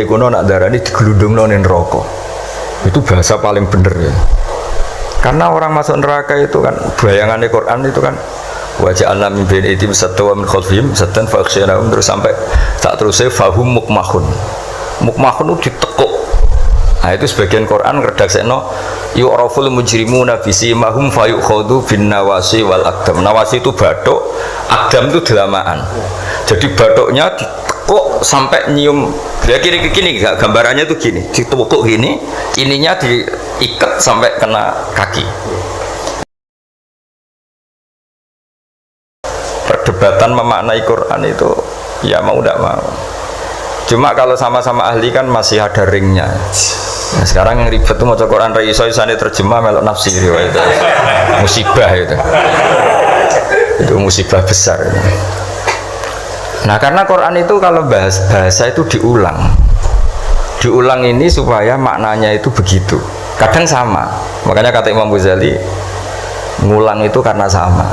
Kuno nak darani digelundungno ning neraka. Itu bahasa paling bener ya. Karena orang masuk neraka itu kan bayangannya Quran itu kan waja'alna min baini aydihim saddan wa min khalfihim saddan fa aghshaynahum terus sampai tak terusnya fahum mukmahun. Mukmahun itu ditekuk. Nah itu sebagian Quran redaksekno yu'raful mujrimuna bisimahum fayukhadhu bin nawasi wal aqdam. Nawasi itu bathuk, aqdam itu delamaan. Jadi bathuknya ditekuk sampai nyium. Ya gini gambarannya tuh gini, ditukuk gini, ininya diikat sampai kena kaki. Perdebatan memaknai Quran itu ya mau tidak mau. Cuma kalau sama-sama ahli kan masih ada ringnya. Nah, sekarang yang ribet tuh mau Quran iso-isane terjemah melok nafsir itu. Musibah itu. Itu musibah besar. Nah karena Quran itu kalau bahasa itu diulang ini supaya maknanya itu begitu. Kadang sama, makanya kata Imam Ghazali ngulang itu karena sama.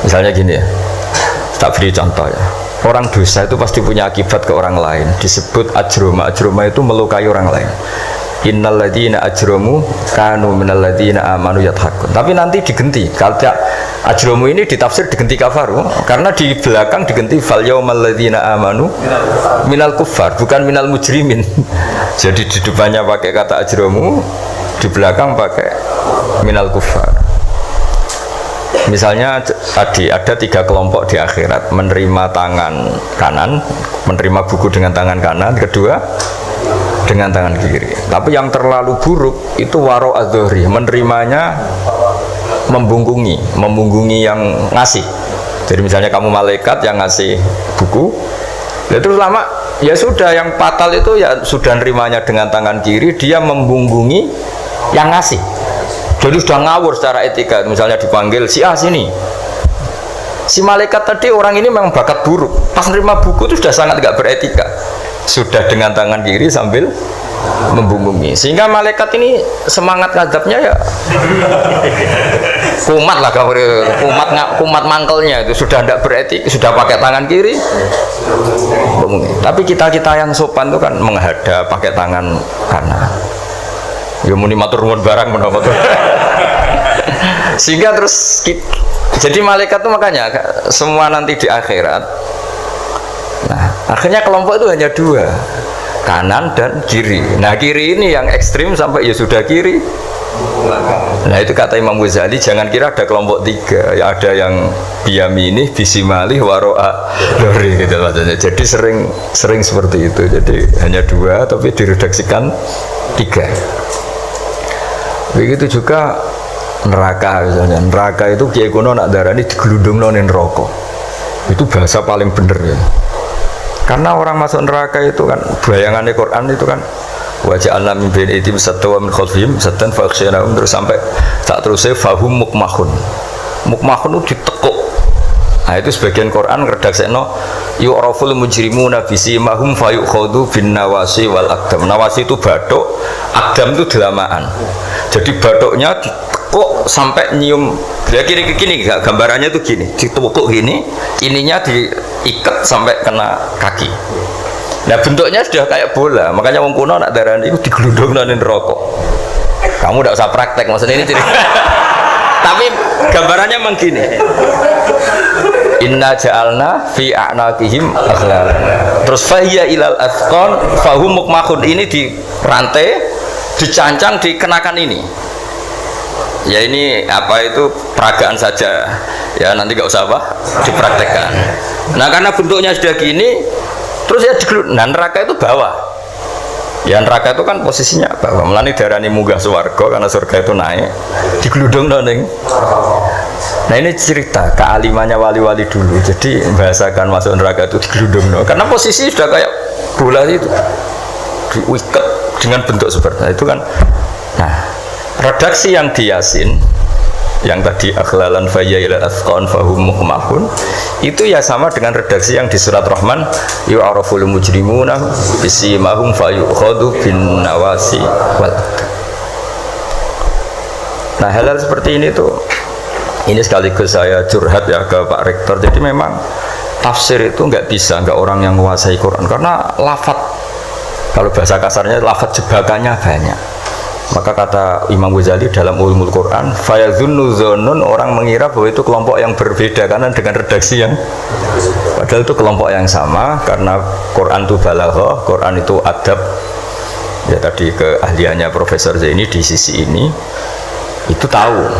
Misalnya gini ya, tak beri contoh ya. Orang dosa itu pasti punya akibat ke orang lain. Disebut ajroma, ajroma itu melukai orang lain. Innal ladzina ajramu kanu minal ladzina amanu yadhakun. Tapi nanti digenti. Kalau ajromu ini ditafsir digenti kafaru karena di belakang digenti fal yaumal ladzina amanu minal kuffar bukan minal mujrimin. Jadi di depannya pakai kata ajromu, di belakang pakai minal kuffar. Misalnya tadi ada 3 kelompok di akhirat, menerima tangan kanan, menerima buku dengan tangan kanan, kedua dengan tangan kiri. Tapi yang terlalu buruk itu waro adzohri, menerimanya membungkungi yang ngasih. Jadi misalnya kamu malaikat yang ngasih buku, ya terus lama ya sudah, yang fatal itu ya sudah nerimanya dengan tangan kiri, dia membungkungi yang ngasih. Jadi sudah ngawur secara etika. Misalnya dipanggil si A sini, si malaikat tadi orang ini memang bakat buruk, pas nerima buku itu sudah sangat tidak beretika, sudah dengan tangan kiri sambil membungkungi, sehingga malaikat ini semangat ngadapnya ya kumat lah, kumat mangkelnya itu sudah tidak beretik, sudah pakai tangan kiri membungkungi. Tapi kita yang sopan itu kan menghadap pakai tangan kanan. Ya muni matur nuwun barang menapa tuh. Sehingga terus jadi malaikat itu makanya semua nanti di akhirat. Nah, akhirnya kelompok itu hanya 2, kanan dan kiri. Nah, kiri ini yang ekstrim sampai ya sudah kiri. Nah, itu kata Imam Ghazali, jangan kira ada kelompok 3, ya ada yang biyamini, bisimali, waro'a dori gitu maksudnya. Jadi sering seperti itu. Jadi hanya 2 tapi diredaksikan 3. Begitu juga neraka misalnya. Neraka itu kiai kuno nak darani digelundungno ning neraka. Itu bahasa paling bener ya. Karena orang masuk neraka itu kan bayangannya Quran itu kan waja'alna min baini aydihim saddan wa min khalfihim saddan fa aghshaynahum terus sampai tak terusnya fahum mukmahun. Mukmahun itu ditekuk. Nah itu sebagian Quran redaksekno yu'raful mujrimuna bisimahum fayukhadhu bin nawasi wal aqdam. Nawasi itu bathuk, aqdam itu delamaan. Jadi bathuknya ditekuk sampai nyium. Ya gini gambarannya tuh gini, ditukuk gini, ininya diikat sampai kena kaki. Nah bentuknya sudah kayak bola, makanya wong kuno nak darani itu digelundungno ning neraka. Kamu tidak usah praktek, maksudnya ini jadi tapi gambarannya memang gini. Inna ja'alna fi a'naqihim aghlal. Terus fahiya ilal athqan fahum mukmahun, ini di rantai dicancang dikenakan ini. Ya ini apa itu peragaan saja. Ya nanti nggak usah dipraktekkan. Nah karena bentuknya sudah gini, terus ya nah neraka itu bawah. Ya neraka itu kan posisinya bawah. Melani darani munggah swarga karena surga itu naik. Digelundung ning. Nah ini cerita kealimannya wali-wali dulu. Jadi membahasakan masuk neraka itu digelundung. Karena posisi sudah kayak bola itu. Diikat dengan bentuk seperti itu kan. Nah, redaksi yang di Yasin yang tadi akhlalan fayya ila athqan fahum mukmahun itu ya sama dengan redaksi yang di surat Rahman yu'araful mujrimuna bisimahum fayukhadhu bin nawasi wal. Nah hal-hal seperti ini tuh, ini sekaligus saya curhat ya ke Pak Rektor. Jadi memang tafsir itu nggak orang yang menguasai Quran karena lafadz Kalau bahasa kasarnya lafaz jebakannya banyak. Maka kata Imam Ghazali dalam Ulumul Quran, fayadzunnu dzannun, orang mengira bahwa itu kelompok yang berbeda karena dengan redaksi yang padahal itu kelompok yang sama karena Quran itu balaghah, Quran itu adab. Ya tadi keahliannya Profesor Zaini di sisi ini itu tahu.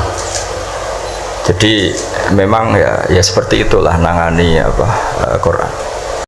Jadi memang ya seperti itulah nangani Quran.